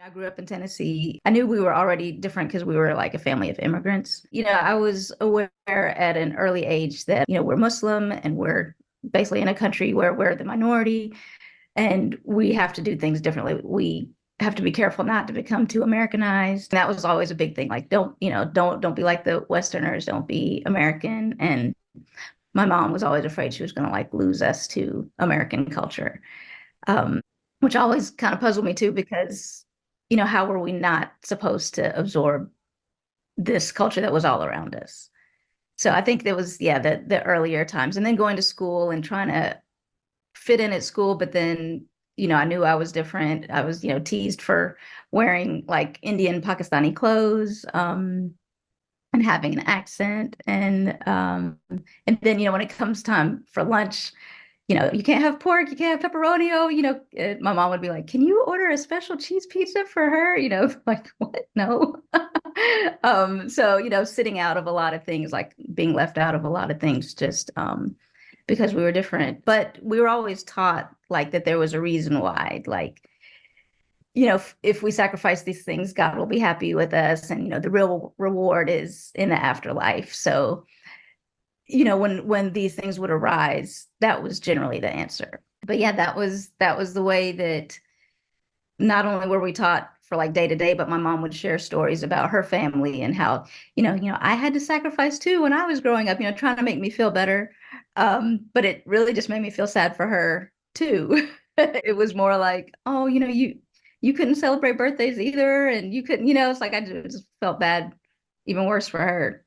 I grew up in Tennessee. I knew we were already different because we were like a family of immigrants. I was aware at an early age that, we're Muslim and we're basically in a country where we're the minority and we have to do things differently. We have to be careful not to become too Americanized. That was always a big thing. Like, don't be like the Westerners, don't be American. And my mom was always afraid she was going to like lose us to American culture. Um, which always kind of puzzled me too, because, how were we not supposed to absorb this culture that was all around us? So I think there was, yeah, the earlier times, and then going to school and trying to fit in at school, but then, I knew I was different. I was, teased for wearing like Indian Pakistani clothes, and having an accent. And then, when it comes time for lunch, you can't have pork, you can't have pepperoni. Oh, my mom would be like, "Can you order a special cheese pizza for her?" Like, what? No. So, sitting out of a lot of things, like being left out of a lot of things, just because we were different. But we were always taught like that there was a reason why, like, if we sacrifice these things, God will be happy with us. And, the real reward is in the afterlife. So, when these things would arise, that was generally the answer. But yeah, that was the way that not only were we taught for like day to day, but my mom would share stories about her family and how, I had to sacrifice too when I was growing up, trying to make me feel better. But it really just made me feel sad for her too. It was more like, oh, you couldn't celebrate birthdays either, and you couldn't, it's like I just felt bad, even worse for her.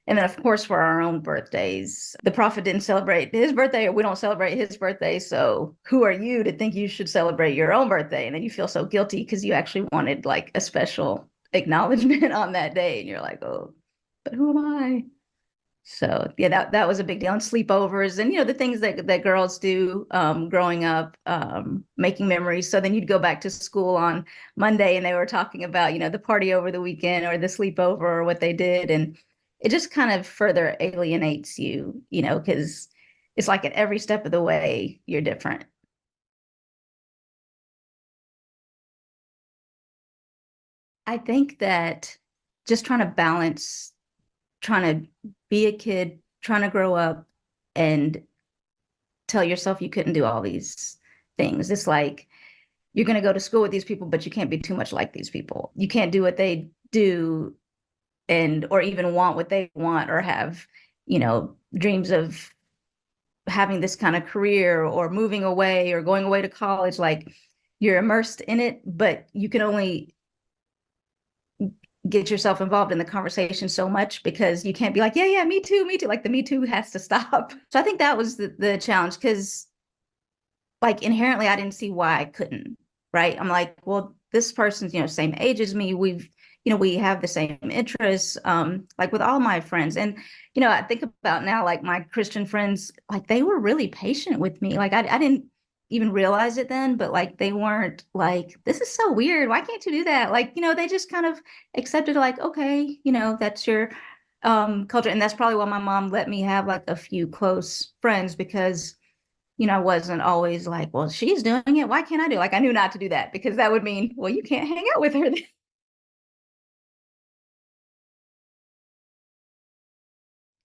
And then, of course, for our own birthdays, the Prophet didn't celebrate his birthday, or we don't celebrate his birthday. So who are you to think you should celebrate your own birthday? And then you feel so guilty because you actually wanted like a special acknowledgement on that day. And you're like, oh, but who am I? So yeah, that was a big deal. And sleepovers and, the things that girls do growing up, making memories. So then you'd go back to school on Monday and they were talking about, the party over the weekend or the sleepover or what they did. And it just kind of further alienates you, because it's like at every step of the way, you're different. I think that just trying to balance, trying to be a kid, trying to grow up and tell yourself you couldn't do all these things. It's like you're going to go to school with these people, but you can't be too much like these people. You can't do what they do and or even want what they want or have, dreams of having this kind of career or moving away or going away to college. Like you're immersed in it, but you can only get yourself involved in the conversation so much because you can't be like, yeah, yeah, me too, me too. Like the me too has to stop. So I think that was the challenge because like inherently I didn't see why I couldn't, right? I'm like, well, this person's, same age as me. We have the same interests, like with all my friends. And, I think about now, like my Christian friends, like they were really patient with me. Like I didn't even realize it then, but like they weren't like, this is so weird. Why can't you do that? Like, they just kind of accepted like, okay, that's your culture. And that's probably why my mom let me have like a few close friends because I wasn't always like, well, she's doing it. Why can't I do it? Like I knew not to do that because that would mean, well, you can't hang out with her.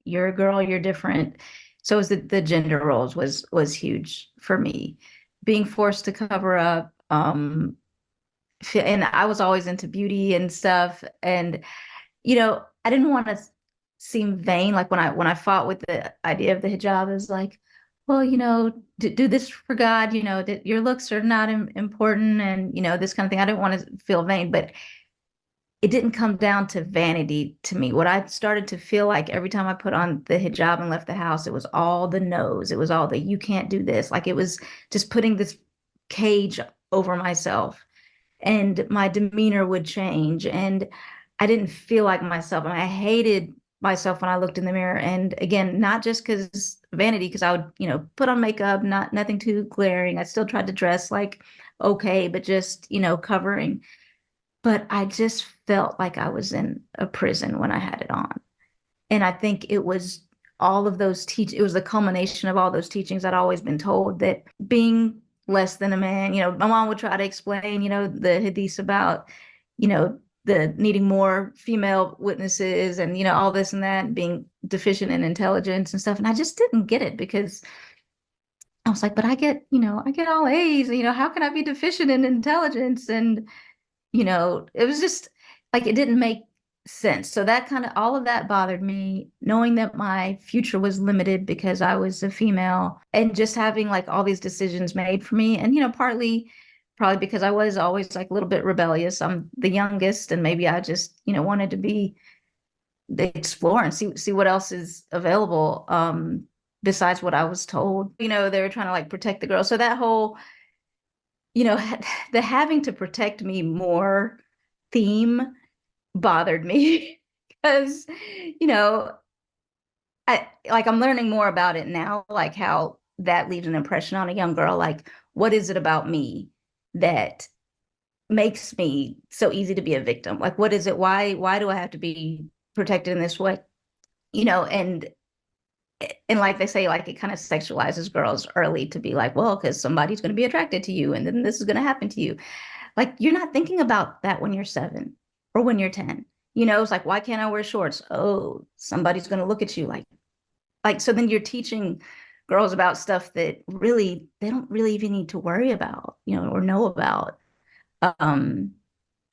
You're a girl, you're different. So was the gender roles was huge for me. Being forced to cover up, and I was always into beauty and stuff. And, I didn't want to seem vain. Like when I fought with the idea of the hijab, it was like, well, do this for God, that your looks are not important and, this kind of thing. I didn't want to feel vain, but it didn't come down to vanity to me. What I started to feel like every time I put on the hijab and left the house, it was all the no's. It was all the you can't do this. Like it was just putting this cage over myself and my demeanor would change. And I didn't feel like myself. And I hated myself when I looked in the mirror. And again, not just because vanity, because I would, put on makeup, nothing too glaring. I still tried to dress like okay, but just, covering. But I just felt like I was in a prison when I had it on. And I think it was all of those it was the culmination of all those teachings I'd always been told that being less than a man. My mom would try to explain, the hadiths about, the needing more female witnesses and, all this and that, being deficient in intelligence and stuff. And I just didn't get it because I was like, but I get all A's, how can I be deficient in intelligence? And, it was just like it didn't make sense. So that kind of all of that bothered me, knowing that my future was limited because I was a female and just having like all these decisions made for me. And, partly probably because I was always like a little bit rebellious. I'm the youngest, and maybe I just, wanted to be explore and see what else is available. Besides what I was told, they were trying to like protect the girl. So that whole, the having to protect me more theme bothered me because, you know, I'm learning more about it now, like how that leaves an impression on a young girl. Like, what is it about me that makes me so easy to be a victim? Like, what is it? Why do I have to be protected in this way? And like they say, like it kind of sexualizes girls early to be like, well, because somebody's going to be attracted to you and then this is going to happen to you. Like you're not thinking about that when you're 7 or when you're 10. It's like, why can't I wear shorts? Oh, somebody's going to look at you like so then you're teaching girls about stuff that really they don't really even need to worry about, or know about. Um,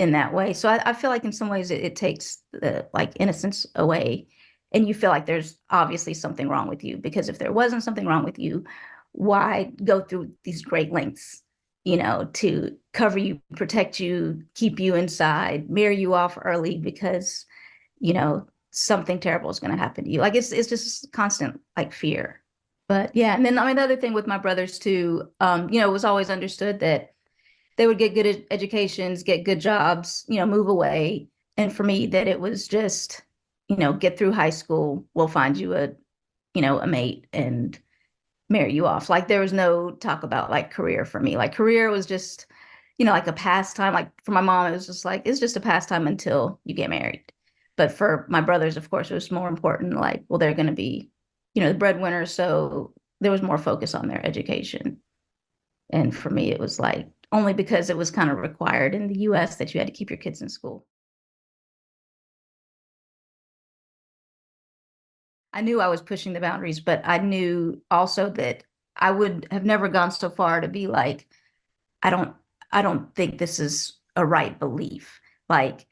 in that way. So I feel like in some ways it takes the like innocence away, and you feel like there's obviously something wrong with you, because if there wasn't something wrong with you, why go through these great lengths, to cover you, protect you, keep you inside, marry you off early because, something terrible is going to happen to you. Like it's just constant like fear. But yeah, and then I mean the other thing with my brothers too, it was always understood that they would get good educations, get good jobs, move away. And for me, that it was just, get through high school, we'll find you a mate and marry you off. Like there was no talk about like career for me. Like career was just, like a pastime. Like for my mom, it was just like, it's just a pastime until you get married. But for my brothers, of course, it was more important. Like, well, they're going to be, the breadwinners. So there was more focus on their education. And for me, it was like only because it was kind of required in the US that you had to keep your kids in school. I knew I was pushing the boundaries, but I knew also that I would have never gone so far to be like, I don't, I don't think this is a right belief. Like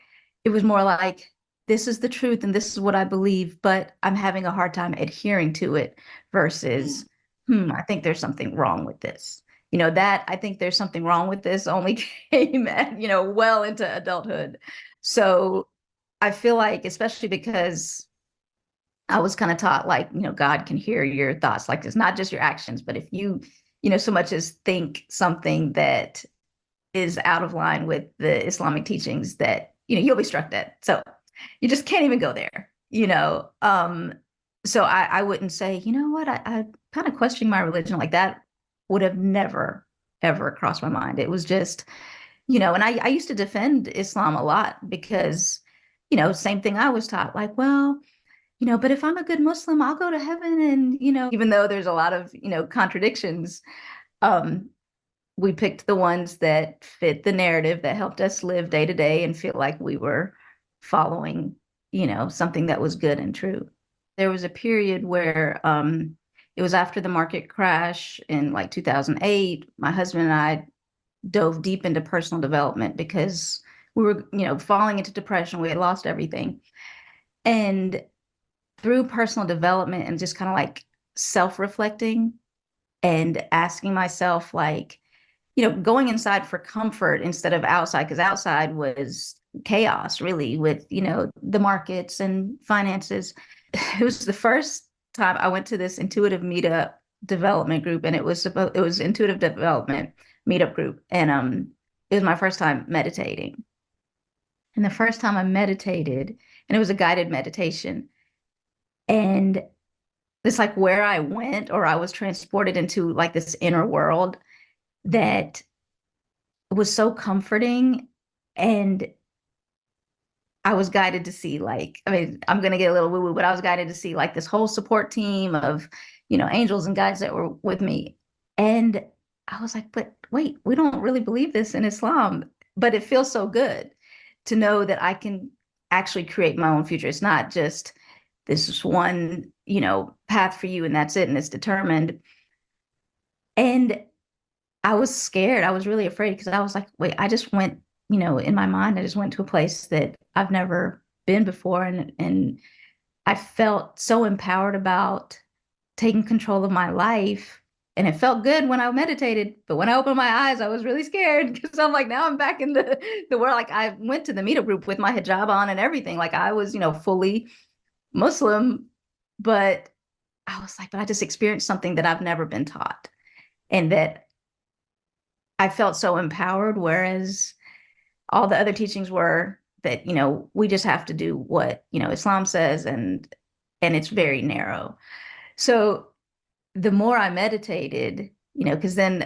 it was more like, this is the truth and this is what I believe, but I'm having a hard time adhering to it versus, I think there's something wrong with this. That I think there's something wrong with this only came at, well into adulthood. So I feel like, especially because I was kind of taught like, God can hear your thoughts. Like it's not just your actions, but if you, so much as think something that is out of line with the Islamic teachings, that, you'll be struck dead. So you just can't even go there. So I wouldn't say, you know what, I kind of questioning my religion like that would have never, ever crossed my mind. It was just, and I used to defend Islam a lot because, same thing I was taught, like, well, but if I'm a good Muslim, I'll go to heaven. And, even though there's a lot of, contradictions, um, we picked the ones that fit the narrative that helped us live day to day and feel like we were following, something that was good and true. There was a period where it was after the market crash in like 2008. My husband and I dove deep into personal development because we were, falling into depression. We had lost everything. And through personal development and just kind of like self-reflecting and asking myself, like, going inside for comfort instead of outside, because outside was chaos, really, with, the markets and finances. It was the first time I went to this intuitive meetup development group, and it was intuitive development meetup group, and it was my first time meditating. And the first time I meditated, and it was a guided meditation, and it's like where I went, or I was transported into like this inner world that was so comforting. And I was guided to see, like, I mean, I'm going to get a little woo-woo, but I was guided to see like this whole support team of, angels and guides that were with me. And I was like, but wait, we don't really believe this in Islam, but it feels so good to know that I can actually create my own future. It's not just this is one, path for you and that's it and it's determined. And I was scared. I was really afraid because I was like, wait, I just went, in my mind, I just went to a place that I've never been before. And I felt so empowered about taking control of my life. And it felt good when I meditated. But when I opened my eyes, I was really scared because I'm like, now I'm back in the world. Like I went to the meetup group with my hijab on and everything. Like I was, fully Muslim, but I was like, but I just experienced something that I've never been taught. And that I felt so empowered, whereas all the other teachings were that, we just have to do what, Islam says and it's very narrow. So the more I meditated, because then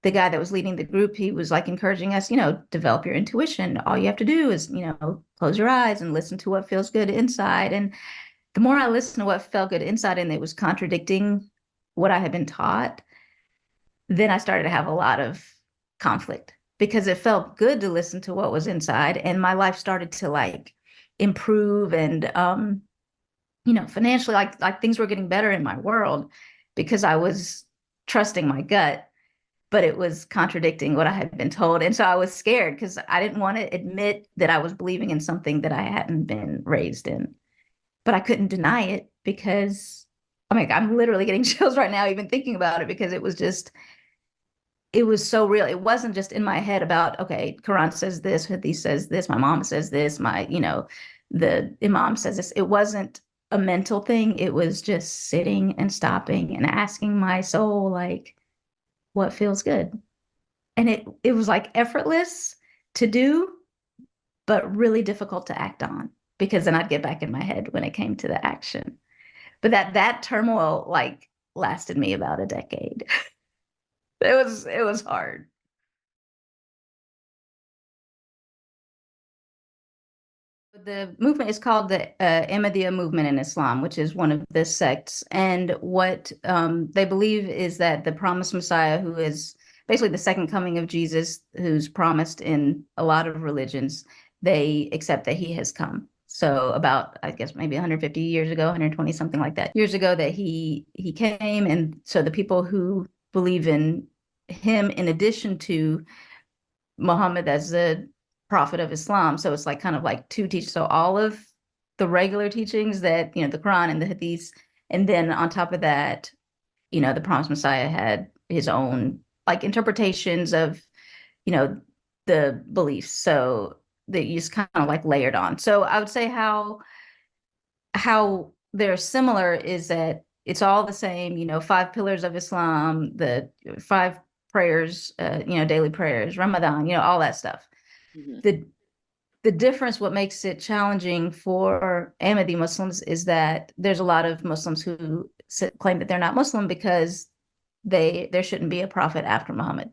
the guy that was leading the group, he was like encouraging us, develop your intuition. All you have to do is, close your eyes and listen to what feels good inside. And the more I listened to what felt good inside and it was contradicting what I had been taught, then I started to have a lot of conflict because it felt good to listen to what was inside and my life started to like improve and financially like things were getting better in my world because I was trusting my gut, but it was contradicting what I had been told. And so I was scared because I didn't want to admit that I was believing in something that I hadn't been raised in. But I couldn't deny it because I mean, I'm literally getting chills right now, even thinking about it, because it was so real. It wasn't just in my head about, okay, Quran says this, Hadith says this, my mom says this, the Imam says this. It wasn't a mental thing. It was just sitting and stopping and asking my soul, like, what feels good? And it was like effortless to do, but really difficult to act on because then I'd get back in my head when it came to the action. But that turmoil like lasted me about a decade. It was hard. The movement is called the Ahmadiyya movement in Islam, which is one of the sects. And what they believe is that the promised Messiah, who is basically the second coming of Jesus, who's promised in a lot of religions, they accept that he has come. So about, I guess, maybe 150 years ago, 120, something like that, years ago that he came. And so the people who believe in him, in addition to Muhammad as the prophet of Islam. So it's like kind of like two teachings. So all of the regular teachings that, the Quran and the Hadiths. And then on top of that, the promised Messiah had his own like interpretations of, you know, the beliefs. So that you just kind of like layered on. So I would say how they're similar is that it's all the same, five pillars of Islam, the five prayers, daily prayers, Ramadan, all that stuff. Hmm. The the difference, what makes it challenging for Ahmadi Muslims is that there's a lot of Muslims who claim that they're not Muslim because there shouldn't be a prophet after Muhammad,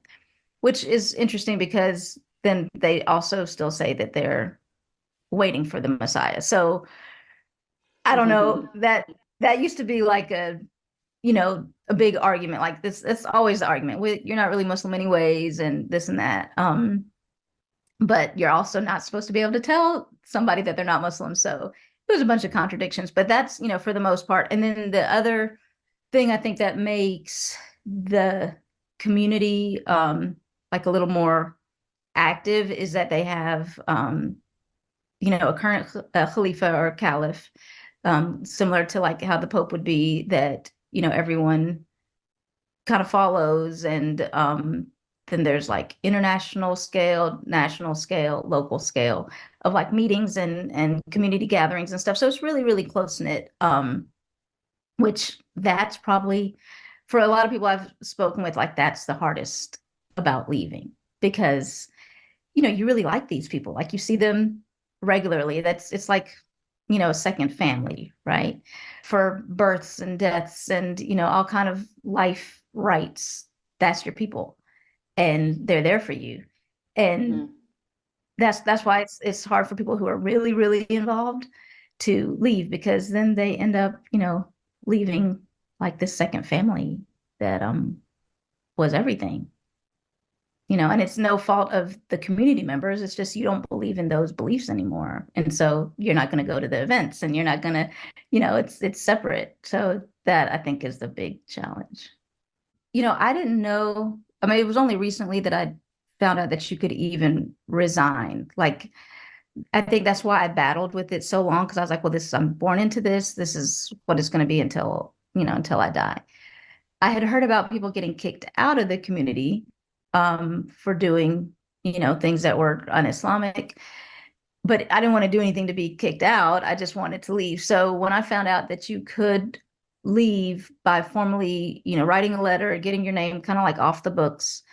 which is interesting because then they also still say that they're waiting for the Messiah. So I don't know that used to be like a big argument like this. That's always the argument. You're not really Muslim anyways, and this and that. But you're also not supposed to be able to tell somebody that they're not Muslim. So there's a bunch of contradictions, but that's, for the most part. And then the other thing I think that makes the community like a little more active is that they have, a current Khalifa or Caliph, similar to like how the Pope would be, that, everyone kind of follows. And then there's like international scale, national scale, local scale of like meetings and community gatherings and stuff. So it's really, really close knit. Which that's probably for a lot of people I've spoken with, like that's the hardest about leaving because you really like these people, like you see them regularly. It's like a second family, right? For births and deaths and all kind of life rights, that's your people and they're there for you. And Hmm. that's why it's hard for people who are really, really involved to leave because then they end up, leaving like this second family that was everything. And it's no fault of the community members. It's just you don't believe in those beliefs anymore. And so you're not going to go to the events and you're not going to, it's separate. So that I think is the big challenge. I didn't know. I mean, it was only recently that I found out that you could even resign. Like, I think that's why I battled with it so long because I was like, well, I'm born into this. This is what it's going to be until I die. I had heard about people getting kicked out of the community for doing, things that were un-Islamic, but I didn't want to do anything to be kicked out. I just wanted to leave. So when I found out that you could leave by formally, writing a letter, getting your name kind of like off the books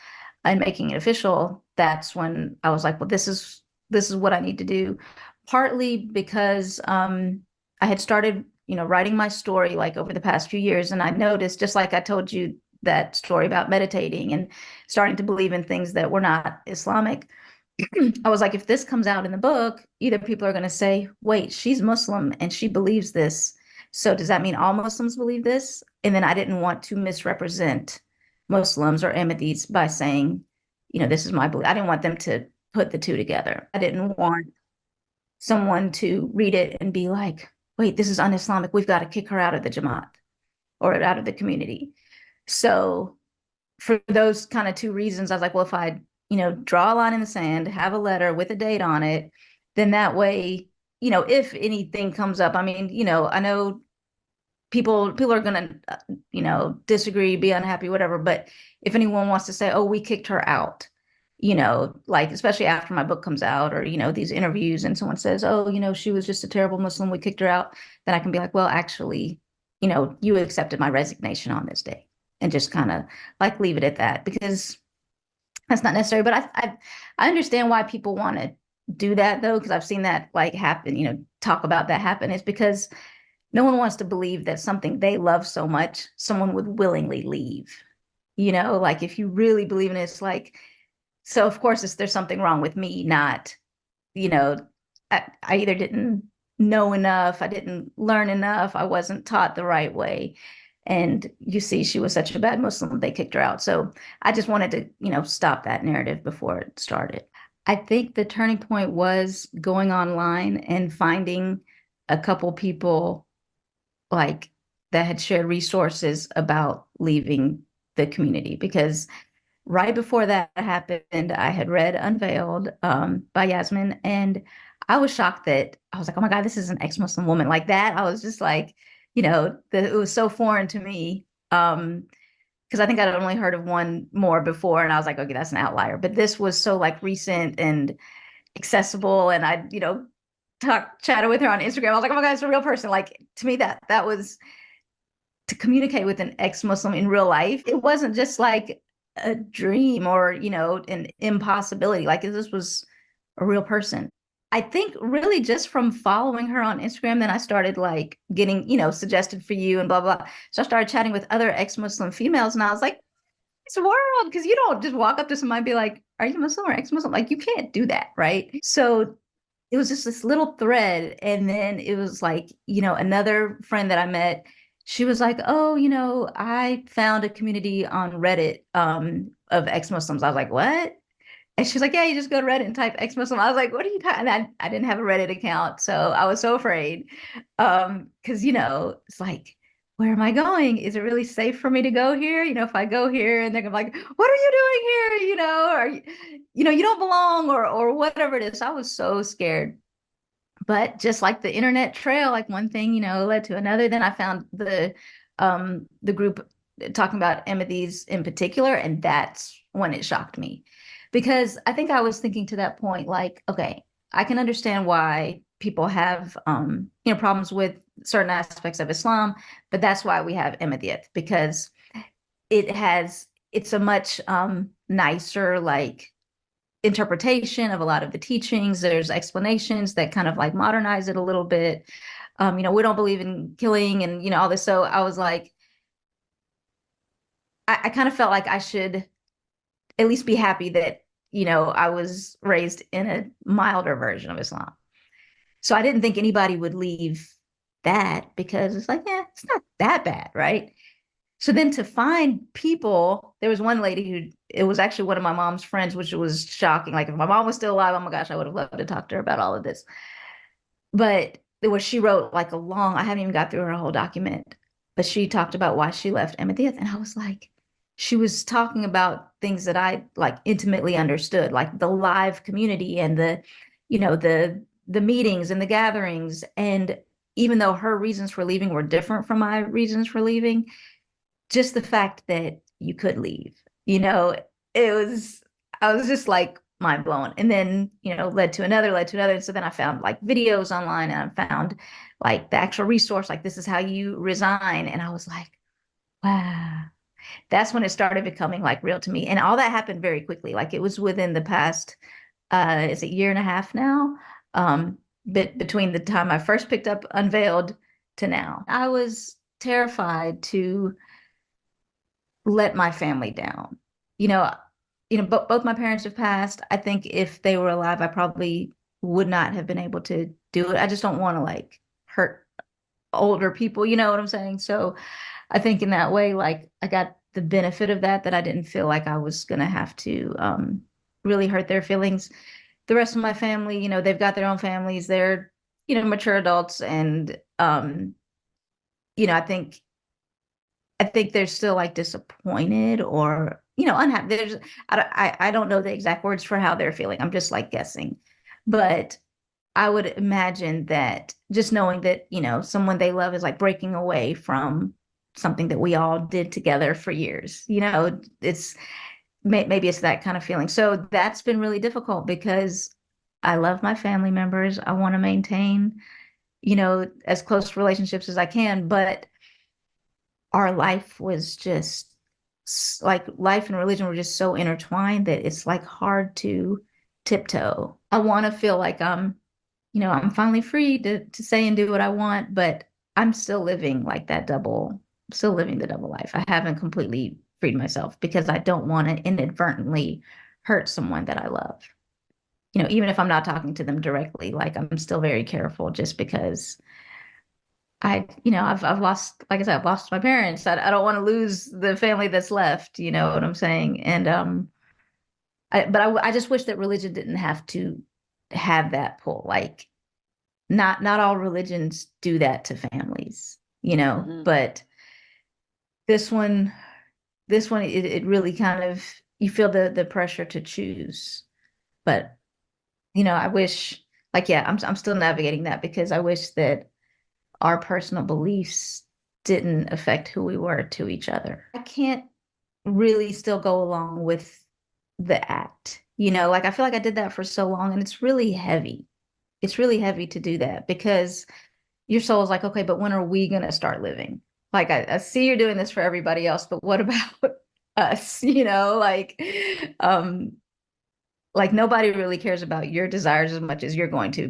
and making it official, that's when I was like, well, this is what I need to do. Partly because I had started, writing my story like over the past few years, and I noticed, just like I told you that story about meditating and starting to believe in things that were not Islamic. I was like, if this comes out in the book, either people are going to say, wait, she's Muslim and she believes this. So does that mean all Muslims believe this? And then I didn't want to misrepresent Muslims or Ahmadis by saying, this is my belief. I didn't want them to put the two together. I didn't want someone to read it and be like, wait, this is un-Islamic. We've got to kick her out of the Jamaat or out of the community. So for those kind of two reasons, I was like, well, if I, draw a line in the sand, have a letter with a date on it, then that way, if anything comes up, I mean, I know people are going to, disagree, be unhappy, whatever. But if anyone wants to say, oh, we kicked her out, like, especially after my book comes out or, these interviews and someone says, oh, she was just a terrible Muslim, we kicked her out, then I can be like, well, actually, you accepted my resignation on this day and just kind of like leave it at that because that's not necessary. But I understand why people want to do that though, because I've seen that like happen, talk about that happen. It's because no one wants to believe that something they love so much, someone would willingly leave. Like if you really believe in it, it's like, so of course there's something wrong with me, not, you know, I either didn't know enough, I didn't learn enough, I wasn't taught the right way. And you see, she was such a bad Muslim, they kicked her out. So I just wanted to, stop that narrative before it started. I think the turning point was going online and finding a couple people like that had shared resources about leaving the community because right before that happened, I had read Unveiled by Yasmin, and I was shocked that I was like, oh my God, this is an ex-Muslim woman like that. I was just like, it was so foreign to me. Because I think I'd only heard of one more before, and I was like, okay, that's an outlier. But this was so like recent and accessible, and I, chatted with her on Instagram. I was like, oh my God, it's a real person. Like to me, that was to communicate with an ex-Muslim in real life. It wasn't just like a dream or, an impossibility. Like this was a real person. I think really just from following her on Instagram, then I started like getting, suggested for you and blah, blah. So I started chatting with other ex-Muslim females and I was like, it's a world because you don't just walk up to somebody and be like, are you Muslim or ex-Muslim? Like you can't do that, right? So it was just this little thread. And then it was like, another friend that I met, she was like, oh, I found a community on Reddit of ex-Muslims. I was like, what? And she's like, yeah, you just go to Reddit and type ex-Muslim. I was like, what are you talking? And I didn't have a Reddit account. So I was so afraid. Because, it's like, where am I going? Is it really safe for me to go here? If I go here and they're gonna be like, what are you doing here? Or you don't belong or whatever it is. I was so scared. But just like the internet trail, like one thing, led to another. Then I found the group talking about Ahmadis in particular, and that's when it shocked me. Because I think I was thinking to that point, like, okay, I can understand why people have problems with certain aspects of Islam, but that's why we have Ahmadiyya, because it's a much nicer like interpretation of a lot of the teachings. There's explanations that kind of like modernize it a little bit. We don't believe in killing and all this. So I was like, I kind of felt like I should at least be happy that I was raised in a milder version of Islam. So I didn't think anybody would leave that because it's like, yeah, it's not that bad, right? So then to find people, there was one lady who, it was actually one of my mom's friends, which was shocking. Like if my mom was still alive, oh my gosh, I would have loved to talk to her about all of this. But there was, she wrote like a long, I haven't even got through her whole document, but she talked about why she left Ahmadiyya. And I was like, she was talking about things that I like intimately understood, like the live community and the, the meetings and the gatherings. And even though her reasons for leaving were different from my reasons for leaving, just the fact that you could leave, it was, I was just like mind blown. And then, led to another, led to another. And so then I found like videos online and I found like the actual resource, like this is how you resign. And I was like, wow, that's when it started becoming like real to me. And all that happened very quickly. Like it was within the past, is it year and a half now? But between the time I first picked up Unveiled to now, I was terrified to let my family down. You know, both my parents have passed. I think if they were alive, I probably would not have been able to do it. I just don't want to like hurt older people, you know what I'm saying? So I think in that way, like I got the benefit of that, that I didn't feel like I was gonna have to really hurt their feelings. The rest of my family, they've got their own families. They're, mature adults, and I think they're still like disappointed or, unhappy. I don't know the exact words for how they're feeling. I'm just like guessing. But I would imagine that just knowing that, someone they love is like breaking away from something that we all did together for years, it's maybe it's that kind of feeling. So that's been really difficult because I love my family members. I want to maintain, as close relationships as I can, but our life was just like life and religion were just so intertwined that it's like hard to tiptoe. I want to feel like I'm finally free to say and do what I want, but I'm still living like that double, still living the double life. I haven't completely freed myself because I don't want to inadvertently hurt someone that I love. Even if I'm not talking to them directly, like I'm still very careful just because I've lost, like I said, I've lost my parents. I don't want to lose the family that's left, you know what I'm saying? And I just wish that religion didn't have to have that pull. Like not all religions do that to families, but this one, it really kind of, you feel the pressure to choose. But, I wish, like, yeah, I'm still navigating that because I wish that our personal beliefs didn't affect who we were to each other. I can't really still go along with the act, like I feel like I did that for so long and it's really heavy. It's really heavy to do that because your soul is like, okay, but when are we going to start living? Like, I see you're doing this for everybody else, but what about us? Um, like nobody really cares about your desires as much as you're going to,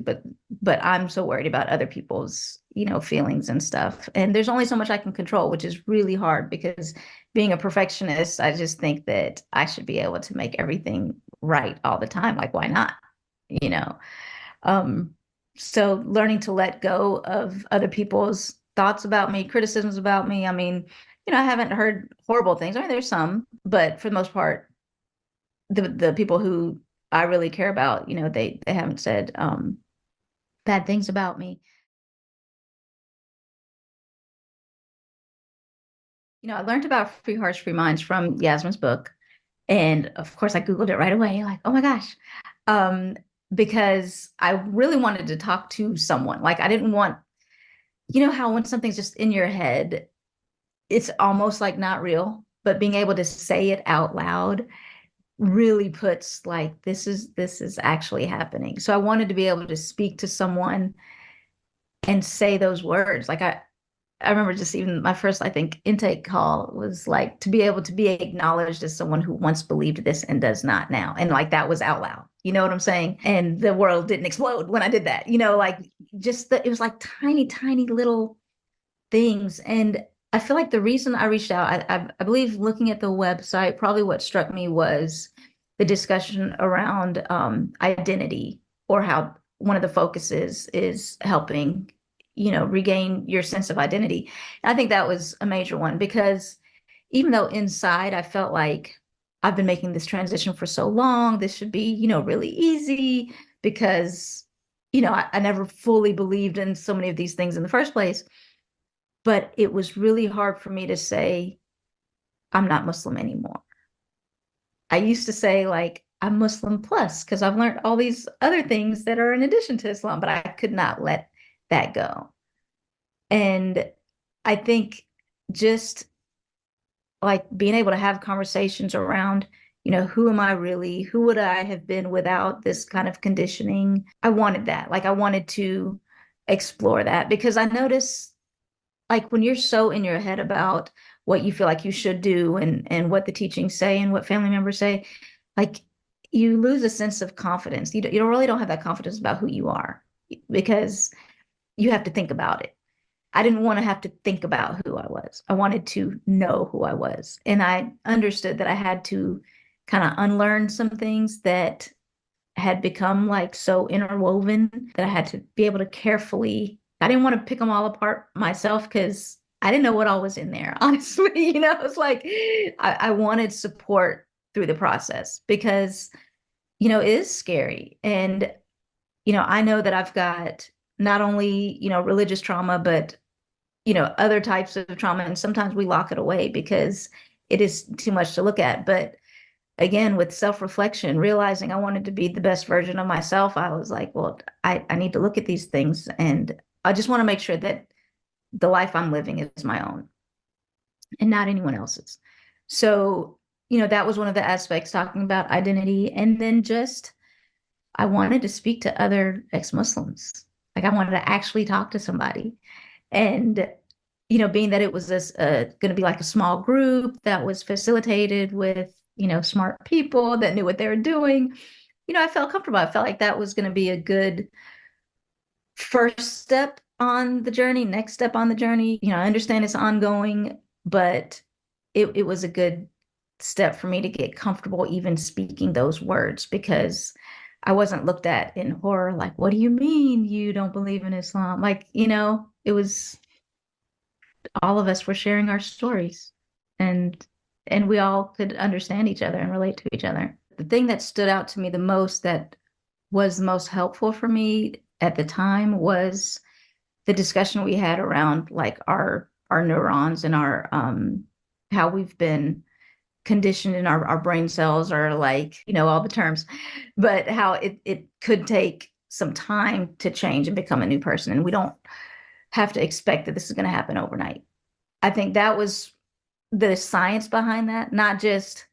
but I'm so worried about other people's, feelings and stuff. And there's only so much I can control, which is really hard because being a perfectionist, I just think that I should be able to make everything right all the time. Like, why not? You know? Um, so learning to let go of other people's thoughts about me, criticisms about me. I mean, I haven't heard horrible things. I mean, there's some, but for the most part, the people who I really care about, they haven't said bad things about me. I learned about Free Hearts, Free Minds from Yasmin's book. And of course, I Googled it right away, like, oh my gosh. Um, because I really wanted to talk to someone. Like, I didn't want, how when something's just in your head, it's almost like not real, but being able to say it out loud really puts like, this is actually happening. So I wanted to be able to speak to someone and say those words. Like I remember just even my first, I think, intake call was like to be able to be acknowledged as someone who once believed this and does not now. And like that was out loud. You know what I'm saying? And the world didn't explode when I did that. Like just it was like tiny, tiny little things. And I feel like the reason I reached out, I believe looking at the website, probably what struck me was the discussion around identity, or how one of the focuses is helping regain your sense of identity. And I think that was a major one because even though inside I felt like I've been making this transition for so long, this should be, really easy because, I never fully believed in so many of these things in the first place. But it was really hard for me to say, I'm not Muslim anymore. I used to say, like, I'm Muslim plus because I've learned all these other things that are in addition to Islam, but I could not let that go. And I think just like being able to have conversations around, who am I really? Who would I have been without this kind of conditioning? I wanted that. Like, I wanted to explore that because I notice, like, when you're so in your head about what you feel like you should do and what the teachings say and what family members say, like, you lose a sense of confidence. You don't really don't have that confidence about who you are because you have to think about it. I didn't want to have to think about who I was. I wanted to know who I was. And I understood that I had to kind of unlearn some things that had become like so interwoven that I had to be able to carefully, I didn't want to pick them all apart myself because I didn't know what all was in there. Honestly, it's like I wanted support through the process because, it is scary. And, I know that I've got not only, religious trauma, but other types of trauma. And sometimes we lock it away because it is too much to look at. But again, with self-reflection, realizing I wanted to be the best version of myself, I was like, well, I need to look at these things. And I just want to make sure that the life I'm living is my own and not anyone else's. So, that was one of the aspects talking about identity. And then just, I wanted to speak to other ex-Muslims. Like I wanted to actually talk to somebody. And being that it was this going to be like a small group that was facilitated with, smart people that knew what they were doing, I felt comfortable. I felt like that was going to be a good first step on the journey, next step on the journey. I understand it's ongoing, but it was a good step for me to get comfortable even speaking those words because I wasn't looked at in horror, like, what do you mean you don't believe in Islam? Like, it was all of us were sharing our stories and we all could understand each other and relate to each other. The thing that stood out to me the most that was most helpful for me at the time was the discussion we had around like our neurons and our how we've been conditioned in our brain cells or like, all the terms, but how it could take some time to change and become a new person. And we don't have to expect that this is going to happen overnight. I think that was the science behind that, not just,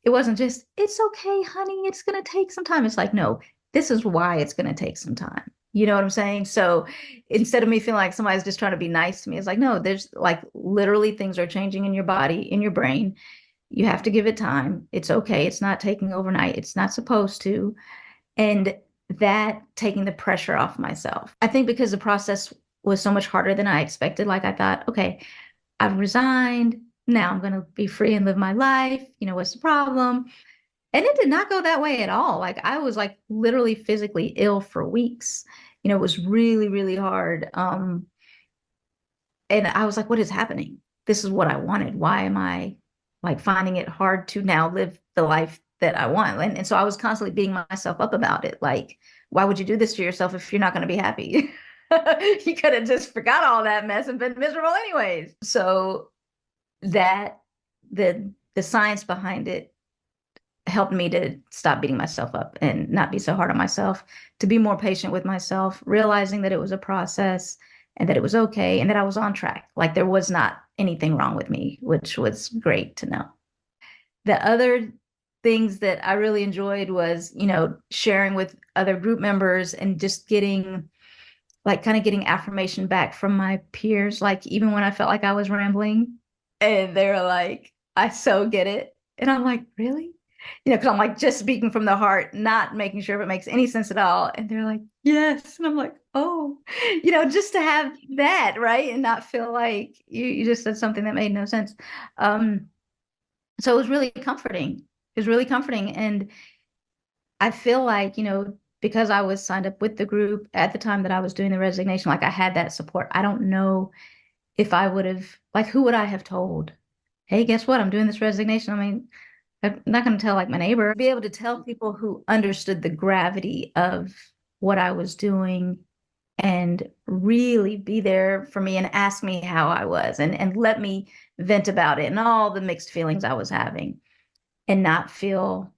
it wasn't just, it's okay, honey, it's going to take some time. It's like, no, this is why it's going to take some time. You know what I'm saying? So instead of me feeling like somebody's just trying to be nice to me, it's like, no, there's like literally things are changing in your body, in your brain. You have to give it time. It's okay. It's not taking overnight. It's not supposed to. And that taking the pressure off myself. I think because the process was so much harder than I expected, like I thought, okay, I've resigned. Now I'm going to be free and live my life. What's the problem? And it did not go that way at all. Like I was like literally physically ill for weeks. It was really, really hard. And I was like, what is happening? This is what I wanted. Why am I like finding it hard to now live the life that I want? And so I was constantly beating myself up about it. Like, why would you do this to yourself if you're not going to be happy? You could have just forgot all that mess and been miserable anyways. So that the science behind it helped me to stop beating myself up and not be so hard on myself, to be more patient with myself, realizing that it was a process and that it was okay and that I was on track. Like there was not anything wrong with me, which was great to know. The other things that I really enjoyed was, sharing with other group members and just getting like kind of getting affirmation back from my peers, like even when I felt like I was rambling and they were like, I so get it. And I'm like, really? Because I'm like just speaking from the heart, not making sure if it makes any sense at all. And they're like, yes. And I'm like, oh, just to have that, right? And not feel like you just said something that made no sense. So it was really comforting. It was really comforting. And I feel like, because I was signed up with the group at the time that I was doing the resignation, like I had that support. I don't know if I would have, like, who would I have told? hey, guess what? I'm doing this resignation. I mean, I'm not going to tell like my neighbor. Be able to tell people who understood the gravity of what I was doing and really be there for me and ask me how I was and let me vent about it and all the mixed feelings I was having and not feel,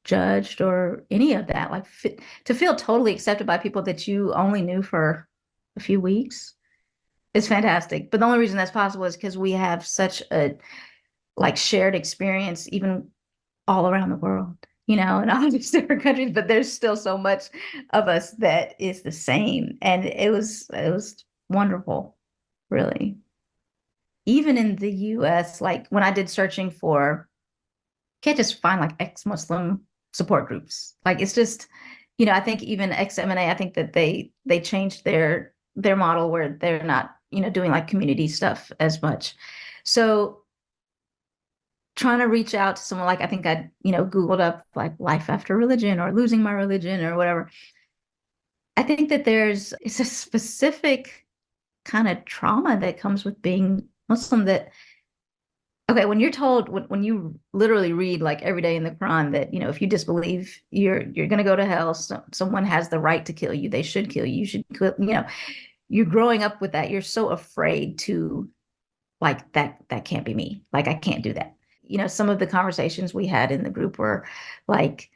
judged or any of that. Like to feel totally accepted by people that you only knew for a few weeks is fantastic. But the only reason that's possible is because we have such a like shared experience, even all around the world, in all these different countries, but there's still so much of us that is the same. And it was wonderful, really. Even in the US, like when I did searching for, can't just find like ex-Muslim support groups. Like it's just, I think even ex-MNA, I think that they changed their model where they're not, doing like community stuff as much. So trying to reach out to someone like I think I, Googled up like life after religion or losing my religion or whatever. I think that it's a specific kind of trauma that comes with being Muslim that okay, when you're told when you literally read like every day in the Quran that, if you disbelieve, you're gonna go to hell. Someone has the right to kill you. They should kill you. You should kill, you're growing up with that. You're so afraid to like that can't be me. Like I can't do that. Some of the conversations we had in the group were like,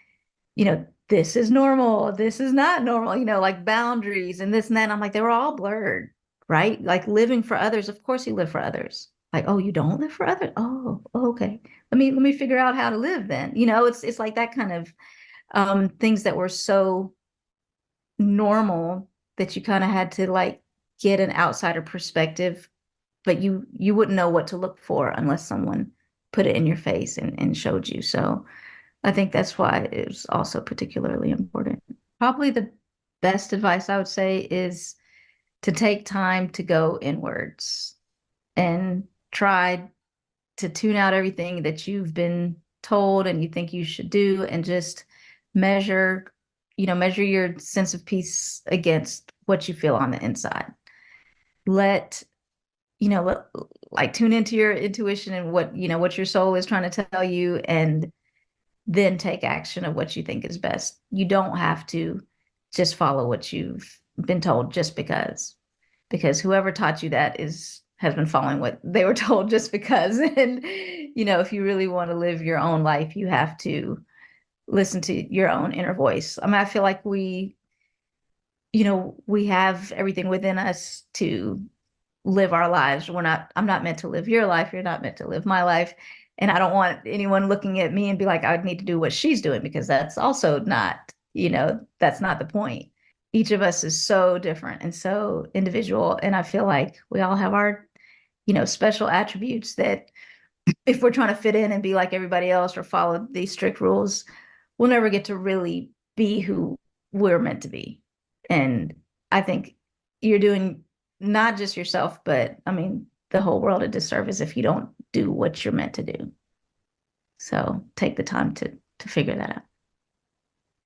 this is normal, this is not normal, like boundaries and this and that. And I'm like, they were all blurred, right? Like living for others. Of course you live for others. Like, oh, you don't live for others? Oh, okay. Let me figure out how to live then. It's like that kind of things that were so normal that you kind of had to like get an outsider perspective, but you wouldn't know what to look for unless someone put it in your face and showed you. So I think that's why it was also particularly important. Probably the best advice I would say is to take time to go inwards and try to tune out everything that you've been told and you think you should do and just measure, measure your sense of peace against what you feel on the inside. Let, let, like tune into your intuition and what your soul is trying to tell you and then take action of what you think is best. You don't have to just follow what you've been told just because whoever taught you that has been following what they were told just because. And, if you really want to live your own life, you have to listen to your own inner voice. I mean, I feel like we have everything within us to live our lives. I'm not meant to live your life. You're not meant to live my life. And I don't want anyone looking at me and be like, I would need to do what she's doing because that's also not, that's not the point. Each of us is so different and so individual. And I feel like we all have our, special attributes that if we're trying to fit in and be like everybody else or follow these strict rules, we'll never get to really be who we're meant to be. And I think you're doing not just yourself, but I mean, the whole world a disservice if you don't do what you're meant to do. So take the time to figure that out.